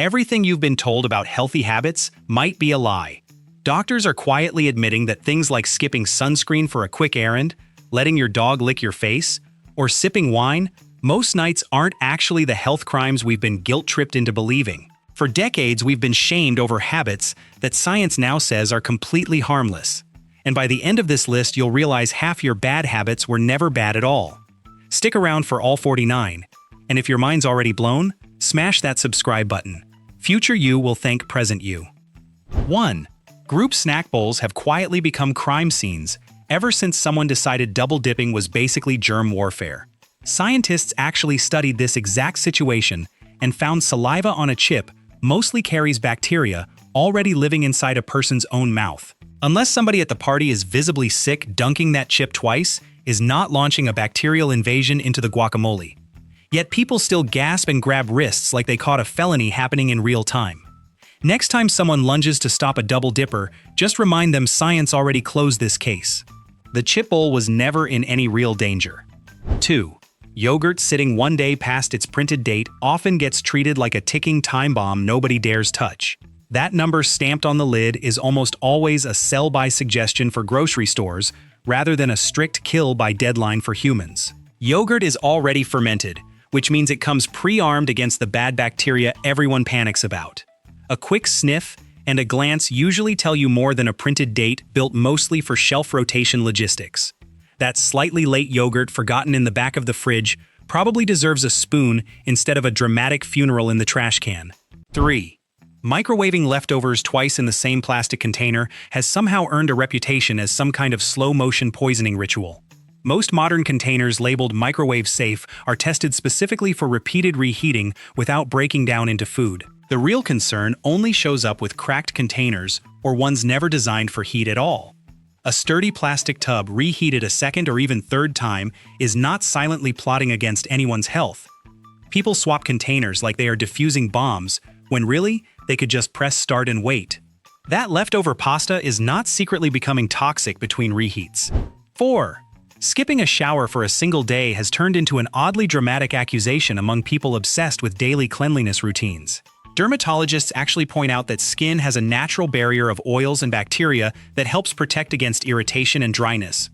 Everything you've been told about healthy habits might be a lie. Doctors are quietly admitting that things like skipping sunscreen for a quick errand, letting your dog lick your face, or sipping wine most nights aren't actually the health crimes we've been guilt-tripped into believing. For decades, we've been shamed over habits that science now says are completely harmless. And by the end of this list, you'll realize half your bad habits were never bad at all. Stick around for all 49. And if your mind's already blown, smash that subscribe button. Future you will thank present you. 1. Group snack bowls have quietly become crime scenes ever since someone decided double dipping was basically germ warfare. Scientists actually studied this exact situation and found saliva on a chip mostly carries bacteria already living inside a person's own mouth. Unless somebody at the party is visibly sick, dunking that chip twice is not launching a bacterial invasion into the guacamole. Yet people still gasp and grab wrists like they caught a felony happening in real time. Next time someone lunges to stop a double dipper, just remind them science already closed this case. The chip bowl was never in any real danger. 2. Yogurt sitting one day past its printed date often gets treated like a ticking time bomb nobody dares touch. That number stamped on the lid is almost always a sell-by suggestion for grocery stores rather than a strict kill-by deadline for humans. Yogurt is already fermented, which means it comes pre-armed against the bad bacteria everyone panics about. A quick sniff and a glance usually tell you more than a printed date built mostly for shelf rotation logistics. That slightly late yogurt forgotten in the back of the fridge probably deserves a spoon instead of a dramatic funeral in the trash can. 3. Microwaving leftovers twice in the same plastic container has somehow earned a reputation as some kind of slow-motion poisoning ritual. Most modern containers labeled microwave safe are tested specifically for repeated reheating without breaking down into food. The real concern only shows up with cracked containers or ones never designed for heat at all. A sturdy plastic tub reheated a second or even third time is not silently plotting against anyone's health. People swap containers like they are diffusing bombs, when really, they could just press start and wait. That leftover pasta is not secretly becoming toxic between reheats. 4. Skipping a shower for a single day has turned into an oddly dramatic accusation among people obsessed with daily cleanliness routines. Dermatologists actually point out that skin has a natural barrier of oils and bacteria that helps protect against irritation and dryness.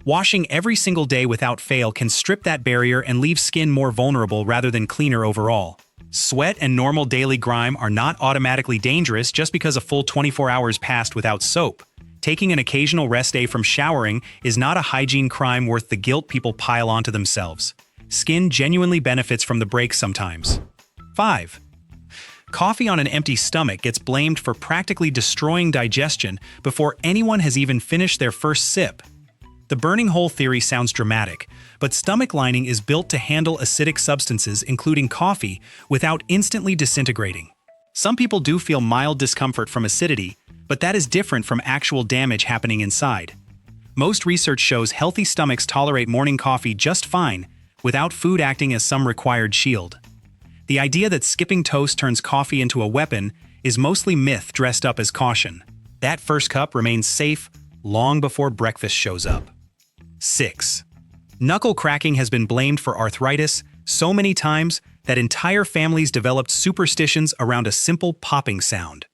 Washing every single day without fail can strip that barrier and leave skin more vulnerable rather than cleaner overall. Sweat and normal daily grime are not automatically dangerous just because a full 24 hours passed without soap. Taking an occasional rest day from showering is not a hygiene crime worth the guilt people pile onto themselves. Skin genuinely benefits from the break sometimes. 5. Coffee on an empty stomach gets blamed for practically destroying digestion before anyone has even finished their first sip. The burning hole theory sounds dramatic, but stomach lining is built to handle acidic substances, including coffee, without instantly disintegrating. Some people do feel mild discomfort from acidity, but that is different from actual damage happening inside. Most research shows healthy stomachs tolerate morning coffee just fine, without food acting as some required shield. The idea that skipping toast turns coffee into a weapon is mostly myth dressed up as caution. That first cup remains safe long before breakfast shows up. 6. Knuckle cracking has been blamed for arthritis so many times that entire families developed superstitions around a simple popping sound.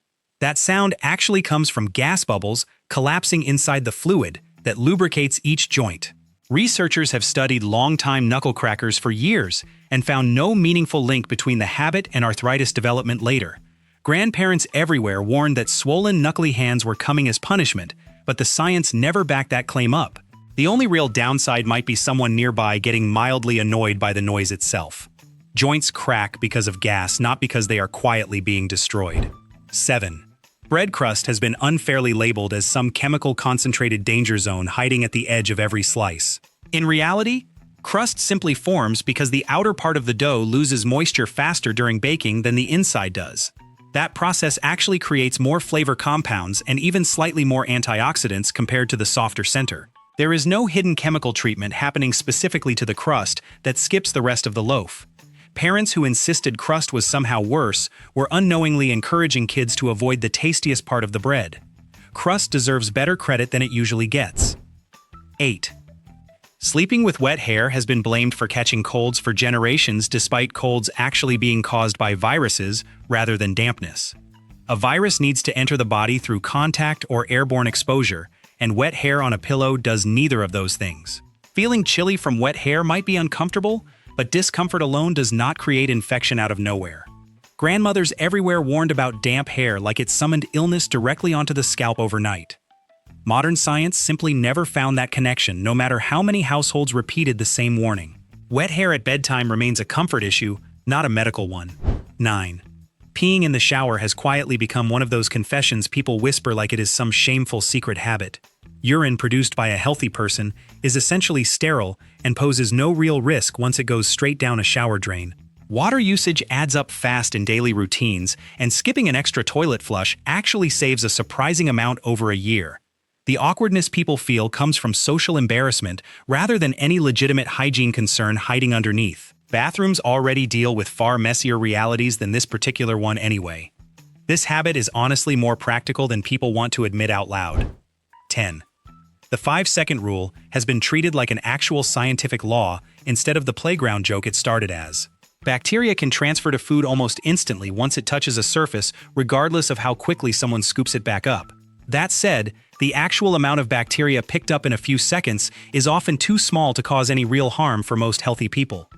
That sound actually comes from gas bubbles collapsing inside the fluid that lubricates each joint. Researchers have studied longtime knuckle crackers for years and found no meaningful link between the habit and arthritis development later. Grandparents everywhere warned that swollen, knuckly hands were coming as punishment, but the science never backed that claim up. The only real downside might be someone nearby getting mildly annoyed by the noise itself. Joints crack because of gas, not because they are quietly being destroyed. 7. Bread crust has been unfairly labeled as some chemical-concentrated danger zone hiding at the edge of every slice. In reality, crust simply forms because the outer part of the dough loses moisture faster during baking than the inside does. That process actually creates more flavor compounds and even slightly more antioxidants compared to the softer center. There is no hidden chemical treatment happening specifically to the crust that skips the rest of the loaf. Parents who insisted crust was somehow worse were unknowingly encouraging kids to avoid the tastiest part of the bread. Crust deserves better credit than it usually gets. 8. Sleeping with wet hair has been blamed for catching colds for generations, despite colds actually being caused by viruses rather than dampness. A virus needs to enter the body through contact or airborne exposure, and wet hair on a pillow does neither of those things. Feeling chilly from wet hair might be uncomfortable, but discomfort alone does not create infection out of nowhere. Grandmothers everywhere warned about damp hair like it summoned illness directly onto the scalp overnight. Modern science simply never found that connection, no matter how many households repeated the same warning. Wet hair at bedtime remains a comfort issue, not a medical one. 9. Peeing in the shower has quietly become one of those confessions people whisper like it is some shameful secret habit. Urine produced by a healthy person is essentially sterile and poses no real risk once it goes straight down a shower drain. Water usage adds up fast in daily routines, and skipping an extra toilet flush actually saves a surprising amount over a year. The awkwardness people feel comes from social embarrassment rather than any legitimate hygiene concern hiding underneath. Bathrooms already deal with far messier realities than this particular one anyway. This habit is honestly more practical than people want to admit out loud. 10. The 5-second rule has been treated like an actual scientific law instead of the playground joke it started as. Bacteria can transfer to food almost instantly once it touches a surface, regardless of how quickly someone scoops it back up. That said, the actual amount of bacteria picked up in a few seconds is often too small to cause any real harm for most healthy people.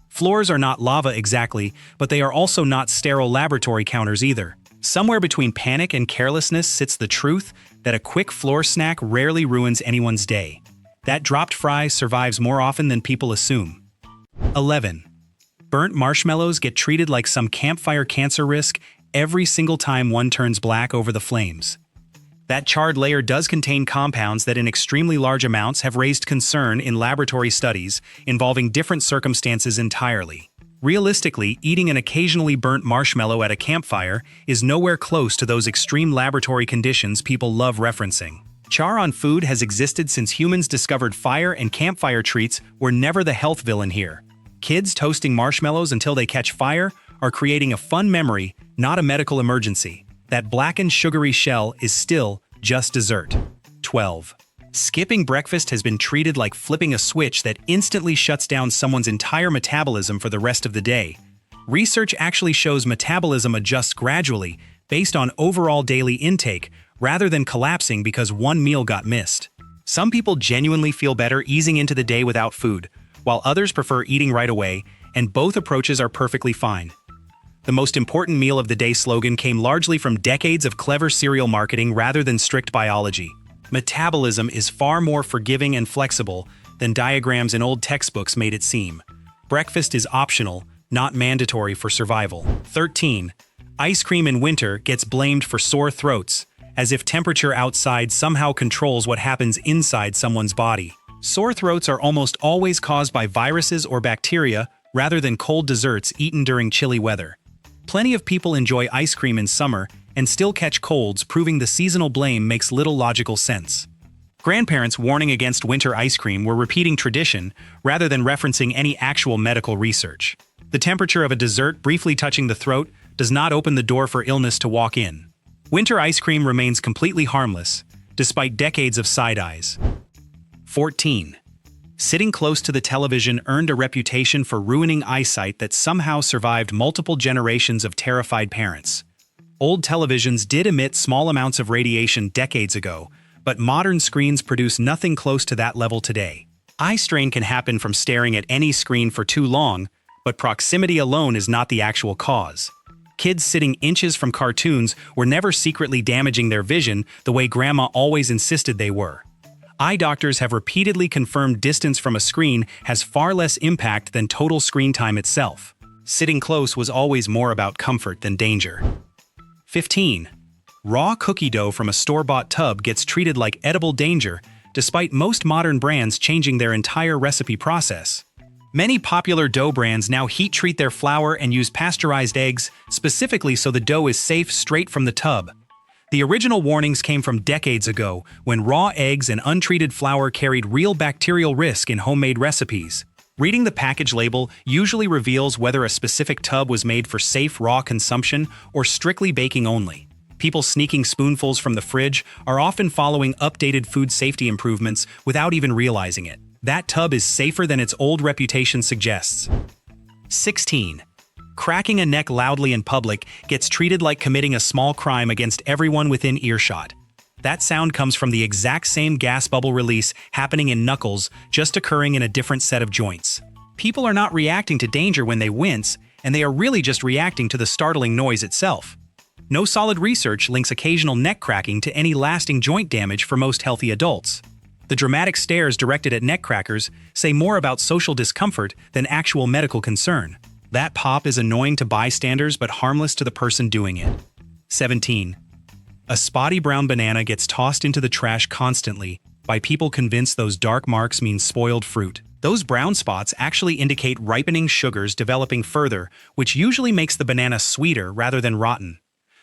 Floors are not lava exactly, but they are also not sterile laboratory counters either. Somewhere between panic and carelessness sits the truth that a quick floor snack rarely ruins anyone's day. That dropped fry survives more often than people assume. 11. Burnt marshmallows get treated like some campfire cancer risk every single time one turns black over the flames. That charred layer does contain compounds that in extremely large amounts have raised concern in laboratory studies involving different circumstances entirely. Realistically, eating an occasionally burnt marshmallow at a campfire is nowhere close to those extreme laboratory conditions people love referencing. Char on food has existed since humans discovered fire, and campfire treats were never the health villain here. Kids toasting marshmallows until they catch fire are creating a fun memory, not a medical emergency. That blackened sugary shell is still just dessert. 12. Skipping breakfast has been treated like flipping a switch that instantly shuts down someone's entire metabolism for the rest of the day. Research actually shows metabolism adjusts gradually based on overall daily intake rather than collapsing because one meal got missed. Some people genuinely feel better easing into the day without food, while others prefer eating right away, and both approaches are perfectly fine. The most important meal of the day slogan came largely from decades of clever cereal marketing rather than strict biology. Metabolism is far more forgiving and flexible than diagrams in old textbooks made it seem. Breakfast is optional, not mandatory for survival. 13. Ice cream in winter gets blamed for sore throats, as if temperature outside somehow controls what happens inside someone's body. Sore throats are almost always caused by viruses or bacteria rather than cold desserts eaten during chilly weather. Plenty of people enjoy ice cream in summer and still catch colds, proving the seasonal blame makes little logical sense. Grandparents warning against winter ice cream were repeating tradition rather than referencing any actual medical research. The temperature of a dessert briefly touching the throat does not open the door for illness to walk in. Winter ice cream remains completely harmless, despite decades of side eyes. 14. Sitting close to the television earned a reputation for ruining eyesight that somehow survived multiple generations of terrified parents. Old televisions did emit small amounts of radiation decades ago, but modern screens produce nothing close to that level today. Eye strain can happen from staring at any screen for too long, but proximity alone is not the actual cause. Kids sitting inches from cartoons were never secretly damaging their vision the way grandma always insisted they were. Eye doctors have repeatedly confirmed distance from a screen has far less impact than total screen time itself. Sitting close was always more about comfort than danger. 15. Raw cookie dough from a store-bought tub gets treated like edible danger, despite most modern brands changing their entire recipe process. Many popular dough brands now heat-treat their flour and use pasteurized eggs, specifically so the dough is safe straight from the tub. The original warnings came from decades ago, when raw eggs and untreated flour carried real bacterial risk in homemade recipes. Reading the package label usually reveals whether a specific tub was made for safe raw consumption or strictly baking only. People sneaking spoonfuls from the fridge are often following updated food safety improvements without even realizing it. That tub is safer than its old reputation suggests. 16. Cracking a neck loudly in public gets treated like committing a small crime against everyone within earshot. That sound comes from the exact same gas bubble release happening in knuckles, just occurring in a different set of joints. People are not reacting to danger when they wince, and they are really just reacting to the startling noise itself. No solid research links occasional neck cracking to any lasting joint damage for most healthy adults. The dramatic stares directed at neck crackers say more about social discomfort than actual medical concern. That pop is annoying to bystanders but harmless to the person doing it. 17. A spotty brown banana gets tossed into the trash constantly by people convinced those dark marks mean spoiled fruit. Those brown spots actually indicate ripening sugars developing further, which usually makes the banana sweeter rather than rotten.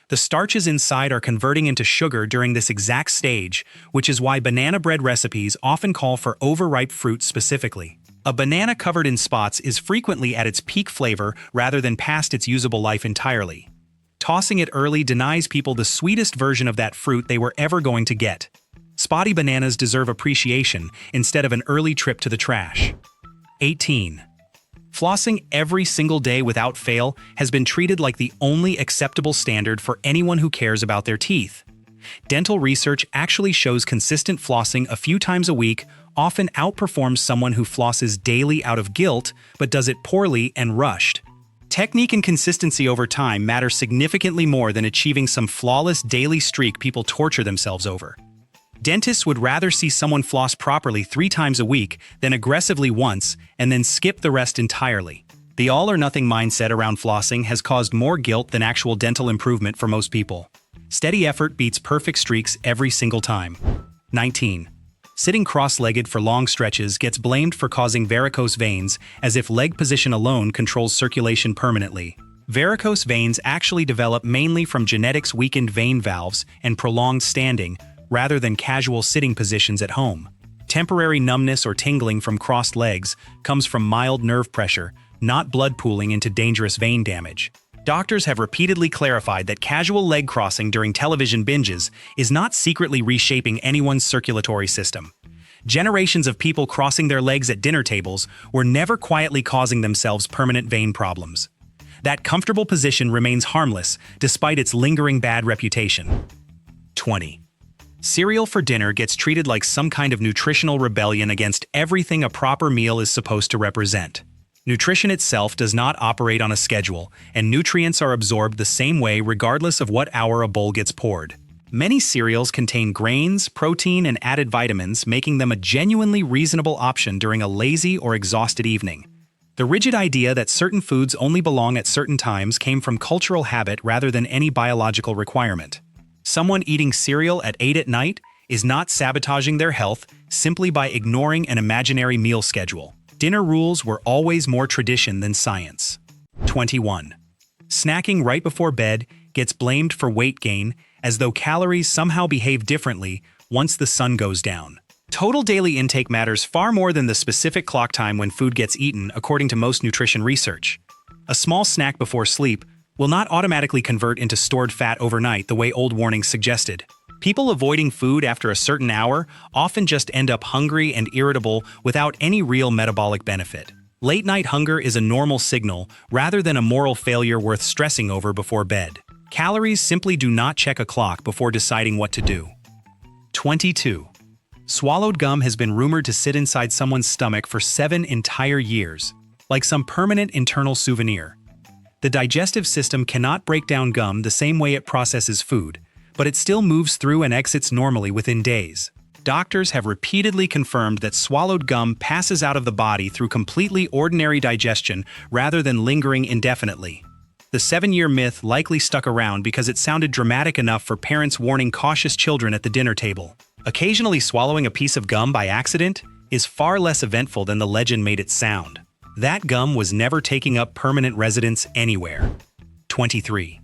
The starches inside are converting into sugar during this exact stage, which is why banana bread recipes often call for overripe fruit specifically. A banana covered in spots is frequently at its peak flavor rather than past its usable life entirely. Tossing it early denies people the sweetest version of that fruit they were ever going to get. Spotty bananas deserve appreciation instead of an early trip to the trash. 18. Flossing every single day without fail has been treated like the only acceptable standard for anyone who cares about their teeth. Dental research actually shows consistent flossing a few times a week often outperforms someone who flosses daily out of guilt but does it poorly and rushed. Technique and consistency over time matter significantly more than achieving some flawless daily streak people torture themselves over. Dentists would rather see someone floss properly 3 times a week than aggressively once and then skip the rest entirely. The all-or-nothing mindset around flossing has caused more guilt than actual dental improvement for most people. Steady effort beats perfect streaks every single time. 19. Sitting cross-legged for long stretches gets blamed for causing varicose veins, as if leg position alone controls circulation permanently. Varicose veins actually develop mainly from genetics-weakened vein valves and prolonged standing, rather than casual sitting positions at home. Temporary numbness or tingling from crossed legs comes from mild nerve pressure, not blood pooling into dangerous vein damage. Doctors have repeatedly clarified that casual leg crossing during television binges is not secretly reshaping anyone's circulatory system. Generations of people crossing their legs at dinner tables were never quietly causing themselves permanent vein problems. That comfortable position remains harmless despite its lingering bad reputation. 20. Cereal for dinner gets treated like some kind of nutritional rebellion against everything a proper meal is supposed to represent. Nutrition itself does not operate on a schedule, and nutrients are absorbed the same way regardless of what hour a bowl gets poured. Many cereals contain grains, protein, and added vitamins, making them a genuinely reasonable option during a lazy or exhausted evening. The rigid idea that certain foods only belong at certain times came from cultural habit rather than any biological requirement. Someone eating cereal at 8 at night is not sabotaging their health simply by ignoring an imaginary meal schedule. Dinner rules were always more tradition than science. 21. Snacking right before bed gets blamed for weight gain, as though calories somehow behave differently once the sun goes down. Total daily intake matters far more than the specific clock time when food gets eaten, according to most nutrition research. A small snack before sleep will not automatically convert into stored fat overnight the way old warnings suggested. People avoiding food after a certain hour often just end up hungry and irritable without any real metabolic benefit. Late-night hunger is a normal signal rather than a moral failure worth stressing over before bed. Calories simply do not check a clock before deciding what to do. 22. Swallowed gum has been rumored to sit inside someone's stomach for 7 entire years, like some permanent internal souvenir. The digestive system cannot break down gum the same way it processes food, but it still moves through and exits normally within days. Doctors have repeatedly confirmed that swallowed gum passes out of the body through completely ordinary digestion rather than lingering indefinitely. The 7-year myth likely stuck around because it sounded dramatic enough for parents warning cautious children at the dinner table. Occasionally swallowing a piece of gum by accident is far less eventful than the legend made it sound. That gum was never taking up permanent residence anywhere. 23.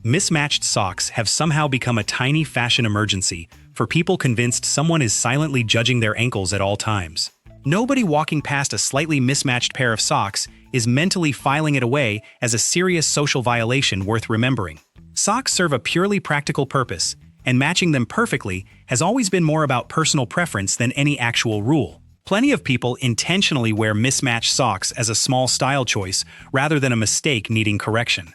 Mismatched socks have somehow become a tiny fashion emergency for people convinced someone is silently judging their ankles at all times. Nobody walking past a slightly mismatched pair of socks is mentally filing it away as a serious social violation worth remembering. Socks serve a purely practical purpose, and matching them perfectly has always been more about personal preference than any actual rule. Plenty of people intentionally wear mismatched socks as a small style choice rather than a mistake needing correction.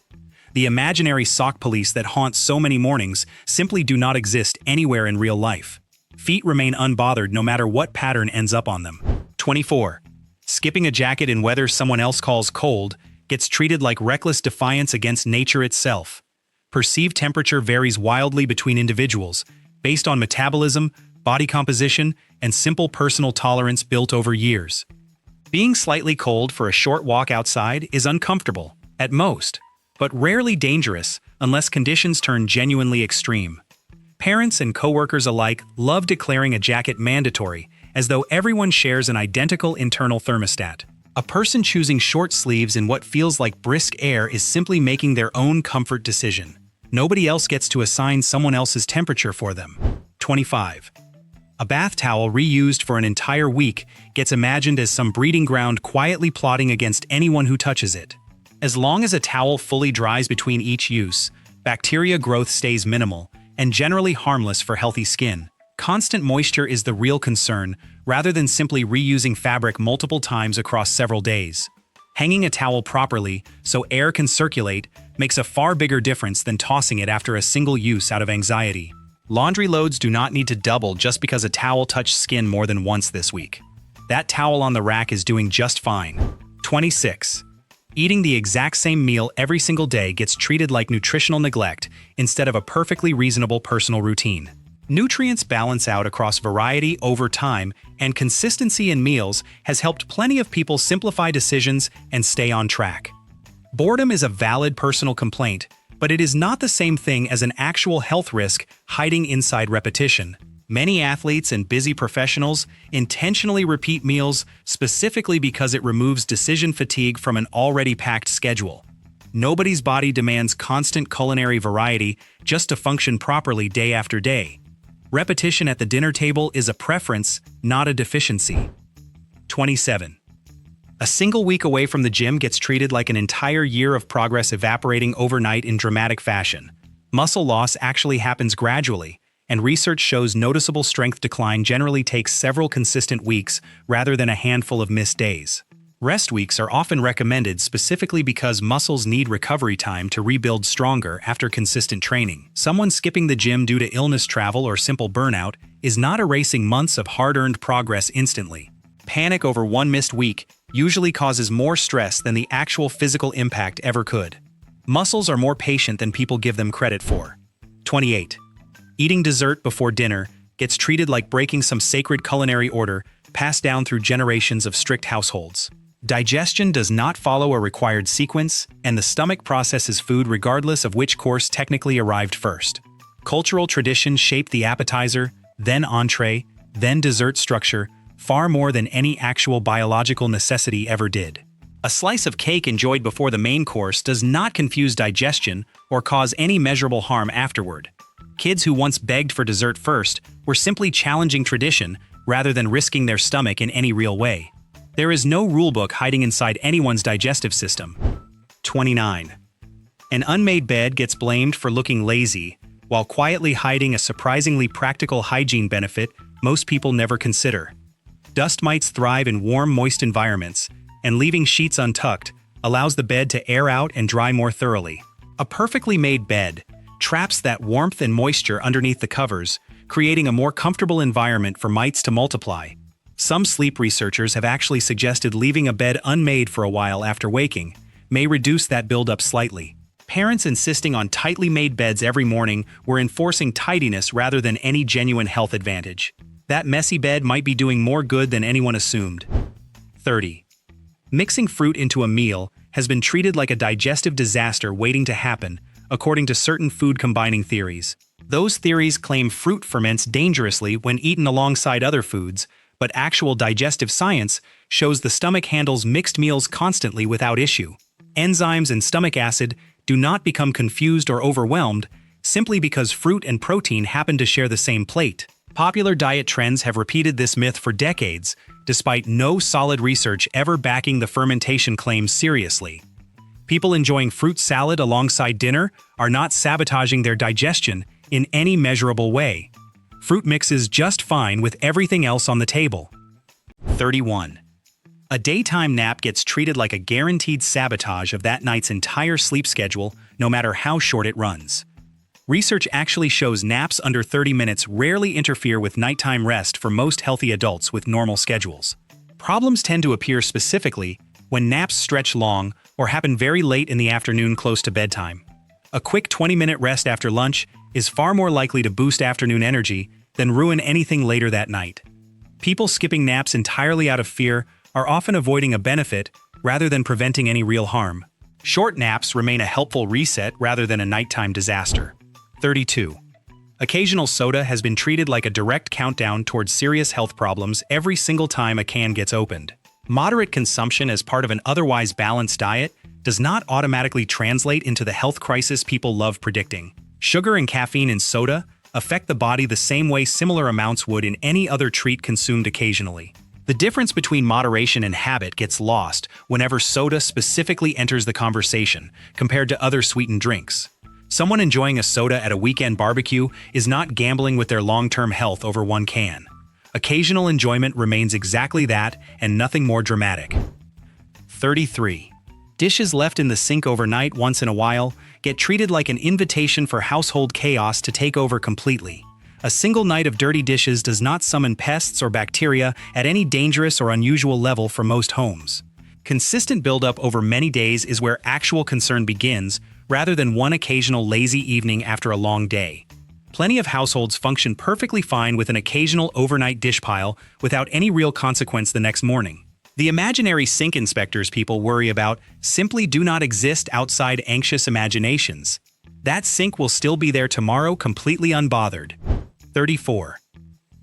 The imaginary sock police that haunt so many mornings simply do not exist anywhere in real life. Feet remain unbothered no matter what pattern ends up on them. 24. Skipping a jacket in weather someone else calls cold gets treated like reckless defiance against nature itself. Perceived temperature varies wildly between individuals, based on metabolism, body composition, and simple personal tolerance built over years. Being slightly cold for a short walk outside is uncomfortable, at most, but rarely dangerous unless conditions turn genuinely extreme. Parents and coworkers alike love declaring a jacket mandatory, as though everyone shares an identical internal thermostat. A person choosing short sleeves in what feels like brisk air is simply making their own comfort decision. Nobody else gets to assign someone else's temperature for them. 25. A bath towel reused for an entire week gets imagined as some breeding ground quietly plotting against anyone who touches it. As long as a towel fully dries between each use, bacteria growth stays minimal and generally harmless for healthy skin. Constant moisture is the real concern, rather than simply reusing fabric multiple times across several days. Hanging a towel properly, so air can circulate, makes a far bigger difference than tossing it after a single use out of anxiety. Laundry loads do not need to double just because a towel touched skin more than once this week. That towel on the rack is doing just fine. 26. Eating the exact same meal every single day gets treated like nutritional neglect instead of a perfectly reasonable personal routine. Nutrients balance out across variety over time, and consistency in meals has helped plenty of people simplify decisions and stay on track. Boredom is a valid personal complaint, but it is not the same thing as an actual health risk hiding inside repetition. Many athletes and busy professionals intentionally repeat meals specifically because it removes decision fatigue from an already packed schedule. Nobody's body demands constant culinary variety just to function properly day after day. Repetition at the dinner table is a preference, not a deficiency. 27. A single week away from the gym gets treated like an entire year of progress evaporating overnight in dramatic fashion. Muscle loss actually happens gradually, and research shows noticeable strength decline generally takes several consistent weeks rather than a handful of missed days. Rest weeks are often recommended specifically because muscles need recovery time to rebuild stronger after consistent training. Someone skipping the gym due to illness, travel, or simple burnout is not erasing months of hard-earned progress instantly. Panic over one missed week usually causes more stress than the actual physical impact ever could. Muscles are more patient than people give them credit for. 28. Eating dessert before dinner gets treated like breaking some sacred culinary order passed down through generations of strict households. Digestion does not follow a required sequence, and the stomach processes food regardless of which course technically arrived first. Cultural traditions shape the appetizer, then entree, then dessert structure, far more than any actual biological necessity ever did. A slice of cake enjoyed before the main course does not confuse digestion or cause any measurable harm afterward. Kids who once begged for dessert first were simply challenging tradition rather than risking their stomach in any real way. There is no rulebook hiding inside anyone's digestive system. 29. An unmade bed gets blamed for looking lazy, while quietly hiding a surprisingly practical hygiene benefit most people never consider. Dust mites thrive in warm, moist environments, and leaving sheets untucked allows the bed to air out and dry more thoroughly. A perfectly made bed traps that warmth and moisture underneath the covers, creating a more comfortable environment for mites to multiply. Some sleep researchers have actually suggested leaving a bed unmade for a while after waking may reduce that buildup slightly. Parents insisting on tightly made beds every morning were enforcing tidiness rather than any genuine health advantage. That messy bed might be doing more good than anyone assumed. 30. Mixing fruit into a meal has been treated like a digestive disaster waiting to happen, according to certain food combining theories. Those theories claim fruit ferments dangerously when eaten alongside other foods, but actual digestive science shows the stomach handles mixed meals constantly without issue. Enzymes and stomach acid do not become confused or overwhelmed simply because fruit and protein happen to share the same plate. Popular diet trends have repeated this myth for decades, despite no solid research ever backing the fermentation claims seriously. People enjoying fruit salad alongside dinner are not sabotaging their digestion in any measurable way. Fruit mixes just fine with everything else on the table. 31. A daytime nap gets treated like a guaranteed sabotage of that night's entire sleep schedule, no matter how short it runs. Research actually shows naps under 30 minutes rarely interfere with nighttime rest for most healthy adults with normal schedules. Problems tend to appear specifically when naps stretch long or happen very late in the afternoon close to bedtime. A quick 20-minute rest after lunch is far more likely to boost afternoon energy than ruin anything later that night. People skipping naps entirely out of fear are often avoiding a benefit rather than preventing any real harm. Short naps remain a helpful reset rather than a nighttime disaster. 32. Occasional soda has been treated like a direct countdown towards serious health problems every single time a can gets opened. Moderate consumption as part of an otherwise balanced diet does not automatically translate into the health crisis people love predicting. Sugar and caffeine in soda affect the body the same way similar amounts would in any other treat consumed occasionally. The difference between moderation and habit gets lost whenever soda specifically enters the conversation compared to other sweetened drinks. Someone enjoying a soda at a weekend barbecue is not gambling with their long-term health over one can. Occasional enjoyment remains exactly that and nothing more dramatic. 33. Dishes left in the sink overnight once in a while get treated like an invitation for household chaos to take over completely. A single night of dirty dishes does not summon pests or bacteria at any dangerous or unusual level for most homes. Consistent buildup over many days is where actual concern begins, rather than one occasional lazy evening after a long day. Plenty of households function perfectly fine with an occasional overnight dish pile without any real consequence the next morning. The imaginary sink inspectors people worry about simply do not exist outside anxious imaginations. That sink will still be there tomorrow completely unbothered. 34.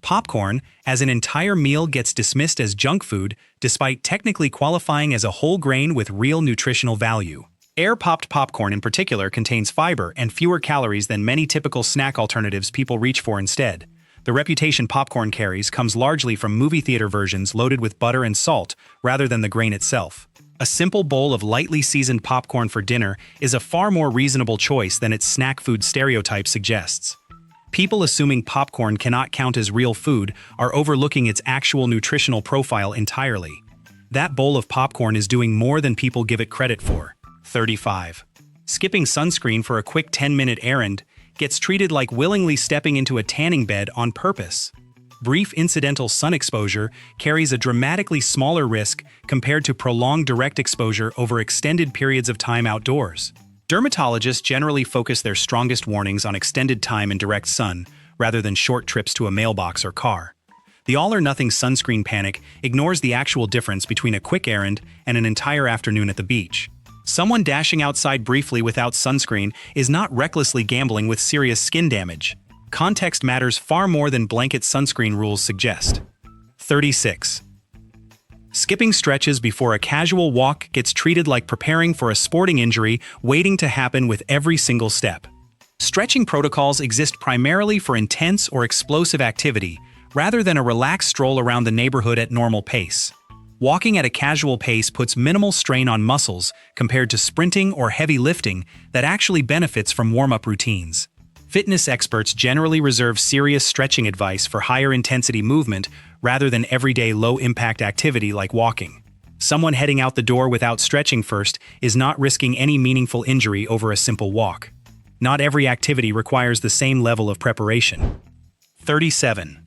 Popcorn, as an entire meal, gets dismissed as junk food despite technically qualifying as a whole grain with real nutritional value. Air-popped popcorn in particular contains fiber and fewer calories than many typical snack alternatives people reach for instead. The reputation popcorn carries comes largely from movie theater versions loaded with butter and salt rather than the grain itself. A simple bowl of lightly seasoned popcorn for dinner is a far more reasonable choice than its snack food stereotype suggests. People assuming popcorn cannot count as real food are overlooking its actual nutritional profile entirely. That bowl of popcorn is doing more than people give it credit for. 35. Skipping sunscreen for a quick 10-minute errand gets treated like willingly stepping into a tanning bed on purpose. Brief incidental sun exposure carries a dramatically smaller risk compared to prolonged direct exposure over extended periods of time outdoors. Dermatologists generally focus their strongest warnings on extended time in direct sun rather than short trips to a mailbox or car. The all-or-nothing sunscreen panic ignores the actual difference between a quick errand and an entire afternoon at the beach. Someone dashing outside briefly without sunscreen is not recklessly gambling with serious skin damage. Context matters far more than blanket sunscreen rules suggest. 36. Skipping stretches before a casual walk gets treated like preparing for a sporting injury waiting to happen with every single step. Stretching protocols exist primarily for intense or explosive activity, rather than a relaxed stroll around the neighborhood at normal pace. Walking at a casual pace puts minimal strain on muscles compared to sprinting or heavy lifting that actually benefits from warm-up routines. Fitness experts generally reserve serious stretching advice for higher intensity movement rather than everyday low-impact activity like walking. Someone heading out the door without stretching first is not risking any meaningful injury over a simple walk. Not every activity requires the same level of preparation. 37.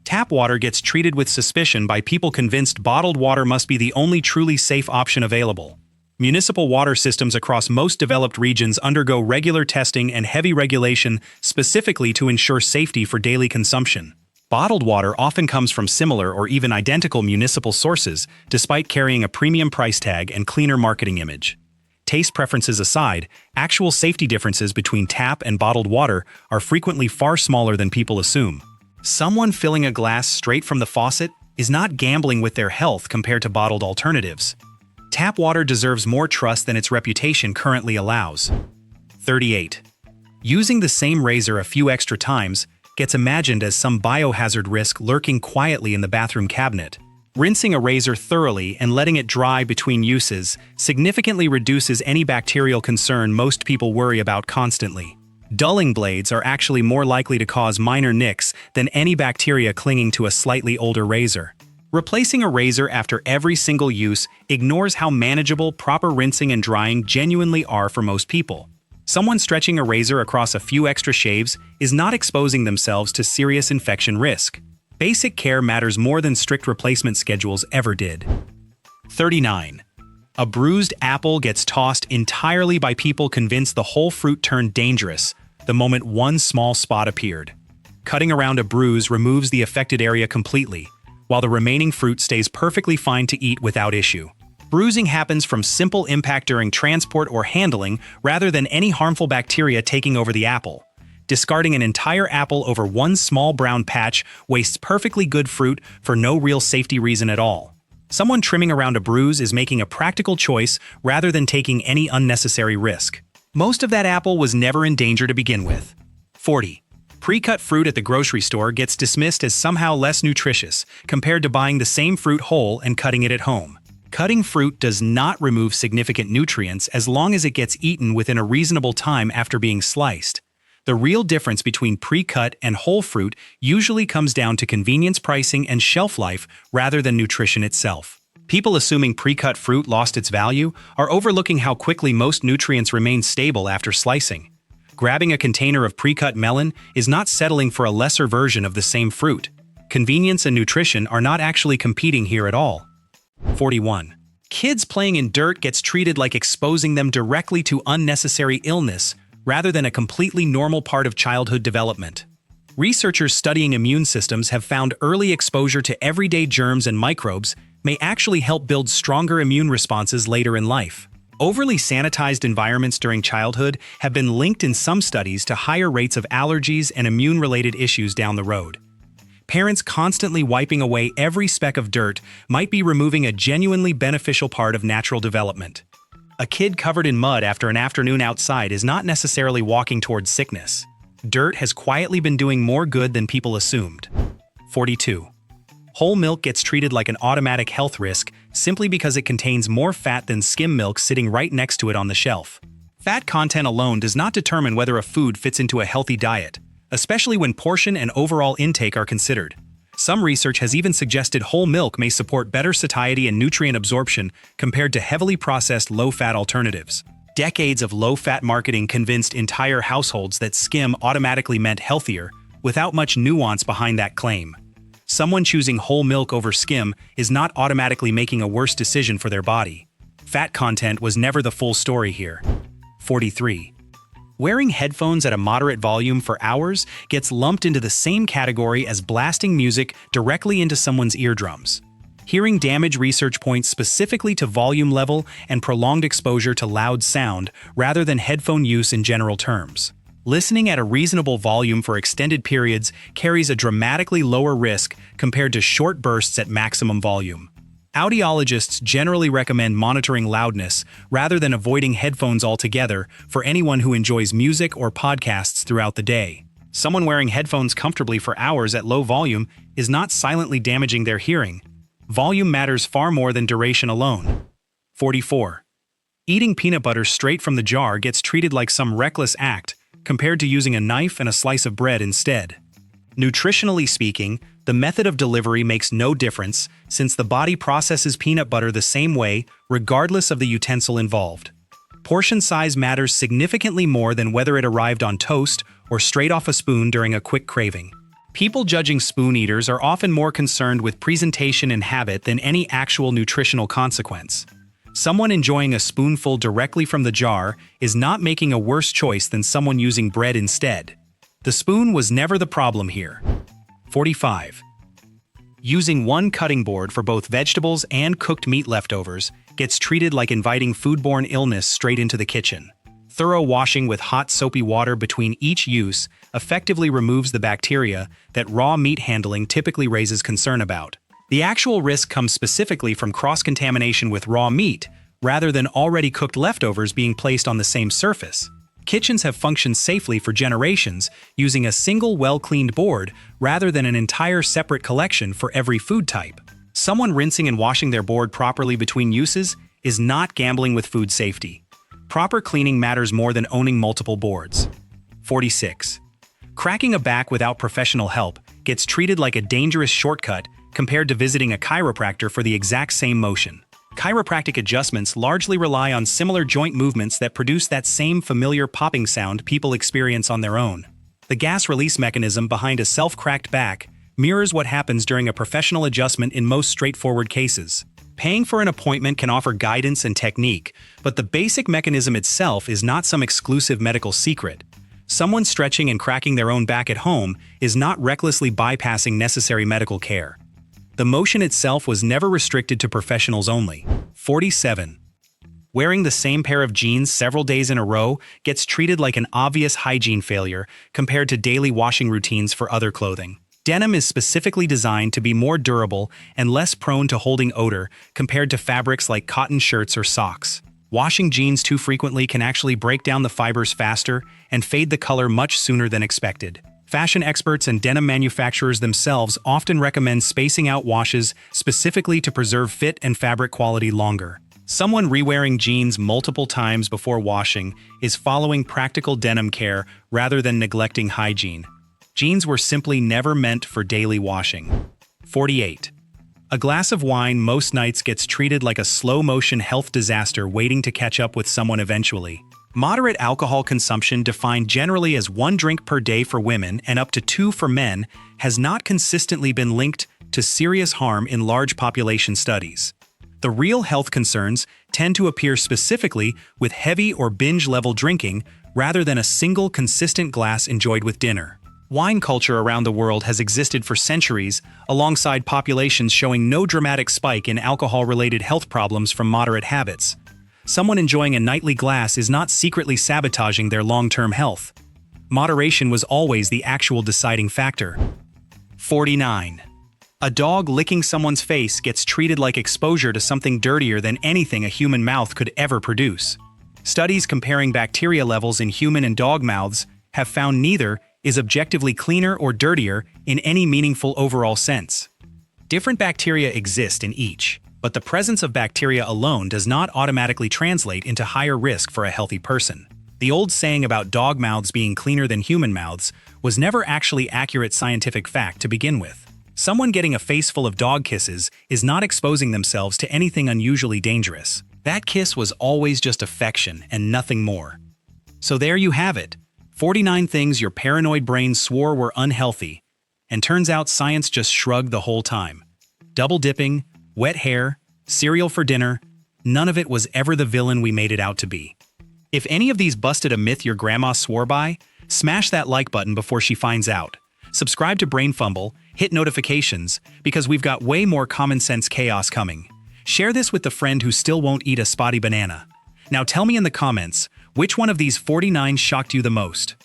Tap water gets treated with suspicion by people convinced bottled water must be the only truly safe option available. Municipal water systems across most developed regions undergo regular testing and heavy regulation specifically to ensure safety for daily consumption. Bottled water often comes from similar or even identical municipal sources, despite carrying a premium price tag and cleaner marketing image. Taste preferences aside, actual safety differences between tap and bottled water are frequently far smaller than people assume. Someone filling a glass straight from the faucet is not gambling with their health compared to bottled alternatives. Tap water deserves more trust than its reputation currently allows. 38. Using the same razor a few extra times gets imagined as some biohazard risk lurking quietly in the bathroom cabinet. Rinsing a razor thoroughly and letting it dry between uses significantly reduces any bacterial concern most people worry about constantly. Dulling blades are actually more likely to cause minor nicks than any bacteria clinging to a slightly older razor. Replacing a razor after every single use ignores how manageable proper rinsing and drying genuinely are for most people. Someone stretching a razor across a few extra shaves is not exposing themselves to serious infection risk. Basic care matters more than strict replacement schedules ever did. 39. A bruised apple gets tossed entirely by people convinced the whole fruit turned dangerous the moment one small spot appeared. Cutting around a bruise removes the affected area completely, while the remaining fruit stays perfectly fine to eat without issue. Bruising happens from simple impact during transport or handling rather than any harmful bacteria taking over the apple. Discarding an entire apple over one small brown patch wastes perfectly good fruit for no real safety reason at all. Someone trimming around a bruise is making a practical choice rather than taking any unnecessary risk. Most of that apple was never in danger to begin with. 40. Pre-cut fruit at the grocery store gets dismissed as somehow less nutritious compared to buying the same fruit whole and cutting it at home. Cutting fruit does not remove significant nutrients as long as it gets eaten within a reasonable time after being sliced. The real difference between pre-cut and whole fruit usually comes down to convenience pricing and shelf life rather than nutrition itself. People assuming pre-cut fruit lost its value are overlooking how quickly most nutrients remain stable after slicing. Grabbing a container of pre-cut melon is not settling for a lesser version of the same fruit. Convenience and nutrition are not actually competing here at all. 41. Kids playing in dirt gets treated like exposing them directly to unnecessary illness rather than a completely normal part of childhood development. Researchers studying immune systems have found early exposure to everyday germs and microbes may actually help build stronger immune responses later in life. Overly sanitized environments during childhood have been linked in some studies to higher rates of allergies and immune-related issues down the road. Parents constantly wiping away every speck of dirt might be removing a genuinely beneficial part of natural development. A kid covered in mud after an afternoon outside is not necessarily walking towards sickness. Dirt has quietly been doing more good than people assumed. 42. Whole milk gets treated like an automatic health risk simply because it contains more fat than skim milk sitting right next to it on the shelf. Fat content alone does not determine whether a food fits into a healthy diet, especially when portion and overall intake are considered. Some research has even suggested whole milk may support better satiety and nutrient absorption compared to heavily processed low-fat alternatives. Decades of low-fat marketing convinced entire households that skim automatically meant healthier, without much nuance behind that claim. Someone choosing whole milk over skim is not automatically making a worse decision for their body. Fat content was never the full story here. 43. Wearing headphones at a moderate volume for hours gets lumped into the same category as blasting music directly into someone's eardrums. Hearing damage research points specifically to volume level and prolonged exposure to loud sound rather than headphone use in general terms. Listening at a reasonable volume for extended periods carries a dramatically lower risk compared to short bursts at maximum volume. Audiologists generally recommend monitoring loudness rather than avoiding headphones altogether for anyone who enjoys music or podcasts throughout the day. Someone wearing headphones comfortably for hours at low volume is not silently damaging their hearing. Volume matters far more than duration alone. 44. Eating peanut butter straight from the jar gets treated like some reckless act compared to using a knife and a slice of bread instead. Nutritionally speaking, the method of delivery makes no difference since the body processes peanut butter the same way regardless of the utensil involved. Portion size matters significantly more than whether it arrived on toast or straight off a spoon during a quick craving. People judging spoon eaters are often more concerned with presentation and habit than any actual nutritional consequence. Someone enjoying a spoonful directly from the jar is not making a worse choice than someone using bread instead. The spoon was never the problem here. 45. Using one cutting board for both vegetables and cooked meat leftovers gets treated like inviting foodborne illness straight into the kitchen. Thorough washing with hot soapy water between each use effectively removes the bacteria that raw meat handling typically raises concern about. The actual risk comes specifically from cross-contamination with raw meat, rather than already cooked leftovers being placed on the same surface. Kitchens have functioned safely for generations using a single well-cleaned board rather than an entire separate collection for every food type. Someone rinsing and washing their board properly between uses is not gambling with food safety. Proper cleaning matters more than owning multiple boards. 46. Cracking a back without professional help gets treated like a dangerous shortcut compared to visiting a chiropractor for the exact same motion. Chiropractic adjustments largely rely on similar joint movements that produce that same familiar popping sound people experience on their own. The gas release mechanism behind a self-cracked back mirrors what happens during a professional adjustment in most straightforward cases. Paying for an appointment can offer guidance and technique, but the basic mechanism itself is not some exclusive medical secret. Someone stretching and cracking their own back at home is not recklessly bypassing necessary medical care. The motion itself was never restricted to professionals only. 47. Wearing the same pair of jeans several days in a row gets treated like an obvious hygiene failure compared to daily washing routines for other clothing. Denim is specifically designed to be more durable and less prone to holding odor compared to fabrics like cotton shirts or socks. Washing jeans too frequently can actually break down the fibers faster and fade the color much sooner than expected. Fashion experts and denim manufacturers themselves often recommend spacing out washes specifically to preserve fit and fabric quality longer. Someone rewearing jeans multiple times before washing is following practical denim care rather than neglecting hygiene. Jeans were simply never meant for daily washing. 48. A glass of wine most nights gets treated like a slow-motion health disaster waiting to catch up with someone eventually. Moderate alcohol consumption, defined generally as 1 drink per day for women and up to 2 for men, has not consistently been linked to serious harm in large population studies. The real health concerns tend to appear specifically with heavy or binge-level drinking rather than a single consistent glass enjoyed with dinner. Wine culture around the world has existed for centuries, alongside populations showing no dramatic spike in alcohol-related health problems from moderate habits. Someone enjoying a nightly glass is not secretly sabotaging their long-term health. Moderation was always the actual deciding factor. 49. A dog licking someone's face gets treated like exposure to something dirtier than anything a human mouth could ever produce. Studies comparing bacteria levels in human and dog mouths have found neither is objectively cleaner or dirtier in any meaningful overall sense. Different bacteria exist in each, but the presence of bacteria alone does not automatically translate into higher risk for a healthy person. The old saying about dog mouths being cleaner than human mouths was never actually accurate scientific fact to begin with. Someone getting a face full of dog kisses is not exposing themselves to anything unusually dangerous. That kiss was always just affection and nothing more. So there you have it. 49 things your paranoid brain swore were unhealthy, and turns out science just shrugged the whole time. Double dipping, wet hair, cereal for dinner, none of it was ever the villain we made it out to be. If any of these busted a myth your grandma swore by, smash that like button before she finds out. Subscribe to BrainFumble, hit notifications, because we've got way more common sense chaos coming. Share this with the friend who still won't eat a spotty banana. Now tell me in the comments, which one of these 49 shocked you the most?